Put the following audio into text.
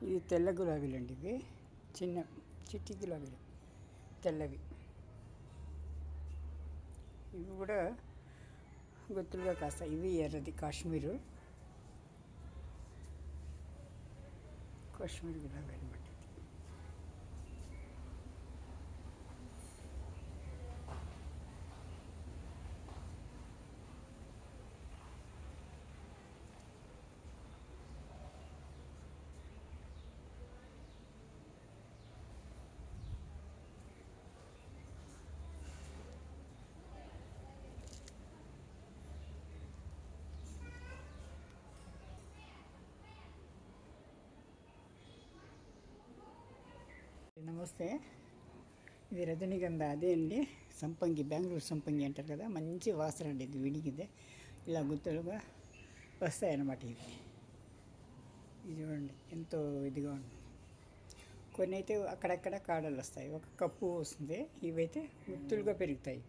ఇది తెల్ల గులాబీలండి. ఇవి చిన్న చిట్టి గులాబీలు తెల్లవి. ఇవి కూడా గుత్తులుగా కాస్తాయి. ఇవి ఎర్రది కాశ్మీరు గులాబీ అనమాట. నమస్తే. ఇది రజనీగంధ అదే అండి, సంపంగి, బెంగళూరు సంపంగి అంటారు కదా, మంచి వాసన అండి. ఇది విడిగితే ఇలా గుత్తులుగా వస్తాయన్నమాట. ఇది చూడండి ఎంతో ఇదిగా ఉంది. కొన్ని అయితే అక్కడక్కడ కాడలు వస్తాయి, ఒక కప్పు వస్తుంది. ఇవైతే గుత్తులుగా పెరుగుతాయి.